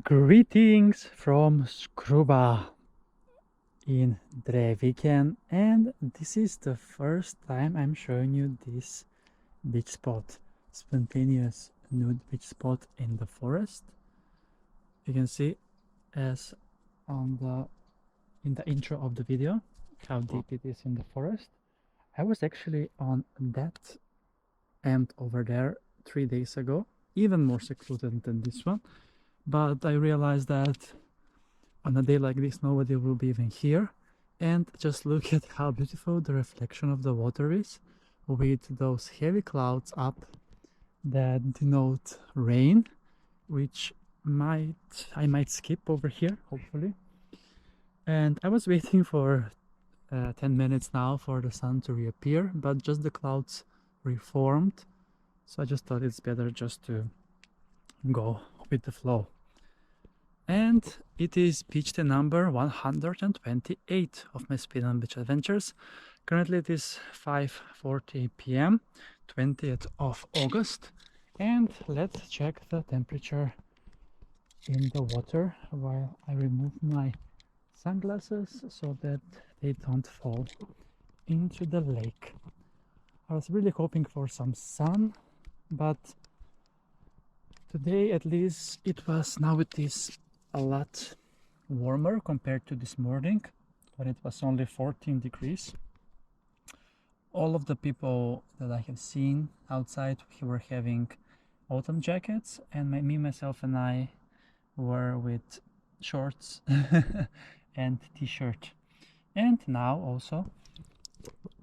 Greetings from Skrubba in Drevviken, and this is the first time I'm showing you this beach spot, spontaneous nude beach spot in the forest. You can see as in the intro of the video how deep it is in the forest. I was actually on that end over there 3 days ago, even more secluded than this one. But I realized that on a day like this nobody will be even here, and just look at how beautiful the reflection of the water is with those heavy clouds up that denote rain, which I might skip over here hopefully. And I was waiting for 10 minutes now for the sun to reappear, but just the clouds reformed, so I just thought it's better just to go with the flow. And it is beach day number 128 of my Speed on Beach adventures. Currently it is 5:40 p.m. 20th of August, and let's check the temperature in the water while I remove my sunglasses so that they don't fall into the lake. I was really hoping for some sun, but today at least now it is a lot warmer compared to this morning when it was only 14 degrees. All of the people that I have seen outside were having autumn jackets, and myself and I were with shorts and t-shirt, and now also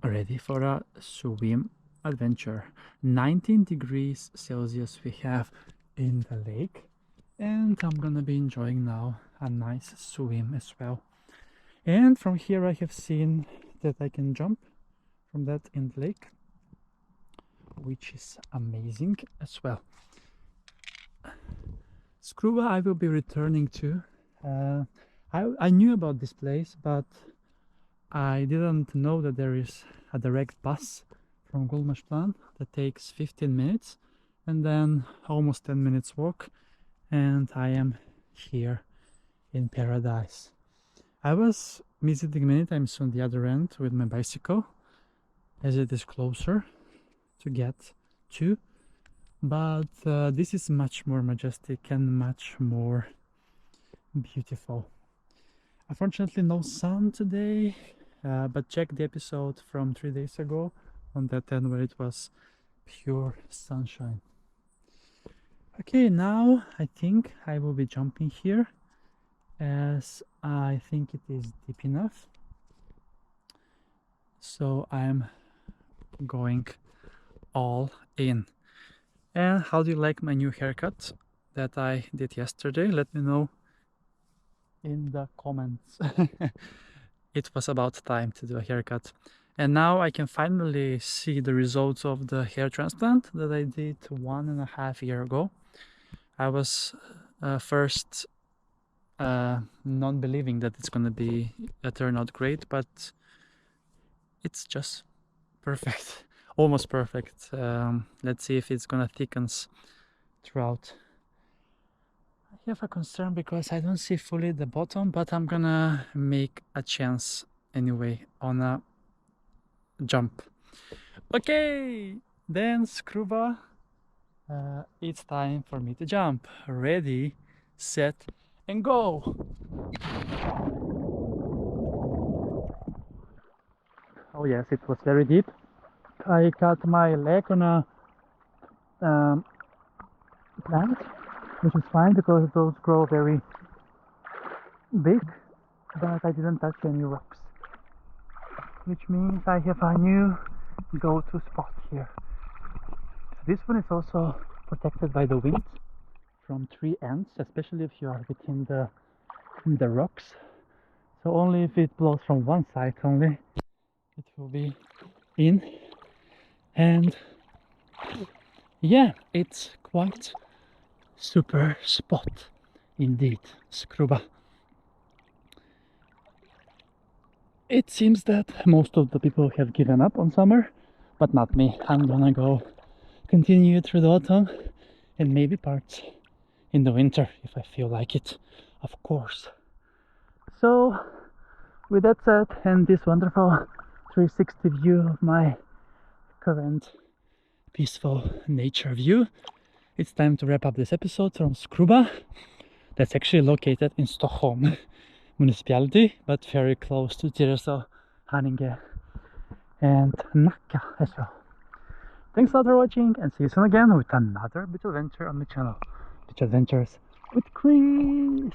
ready for a swim adventure. 19 degrees Celsius we have in the lake, and I'm gonna be enjoying now a nice swim as well. And from here I have seen that I can jump from that in the lake, which is amazing as well. Skrubba I will be returning to. I knew about this place, but I didn't know that there is a direct bus from Gullmarsplan that takes 15 minutes and then almost 10 minutes walk, and I am here in paradise. I was visiting many times on the other end with my bicycle as it is closer to get to, but this is much more majestic and much more beautiful. Unfortunately no sun today, but check the episode from 3 days ago on that end where it was pure sunshine. Okay, now I think I will be jumping here as I think it is deep enough. So I'm going all in. And how do you like my new haircut that I did yesterday? Let me know in the comments. It was about time to do a haircut. And now I can finally see the results of the hair transplant that I did 1.5 years ago. I was first not believing that it's gonna be turn out great, but it's just perfect. Almost perfect. Let's see if it's gonna thickens throughout. I have a concern because I don't see fully the bottom, but I'm gonna make a chance anyway on a jump. Okay, then Skrubba, it's time for me to jump. Ready, set, and go! Oh yes, it was very deep. I cut my leg on a plant, which is fine because those grow very big, but I didn't touch any rocks, which means I have a new go-to spot here. So this one is also protected by the wind from 3 ends, especially if you are within the rocks. So only if it blows from one side only it will be in. And yeah, it's quite super spot indeed, Skrubba. It seems that most of the people have given up on summer, but not me. I'm gonna go continue through the autumn and maybe parts in the winter if I feel like it, of course. So with that said, and this wonderful 360 view of my current peaceful nature view, it's time to wrap up this episode from Skrubba. That's actually located in Stockholm municipality, but very close to Tyresö, Haninge and Nacka as well. Thanks a lot for watching, and see you soon again with another beach adventure on my channel. Beach Adventures with Chris!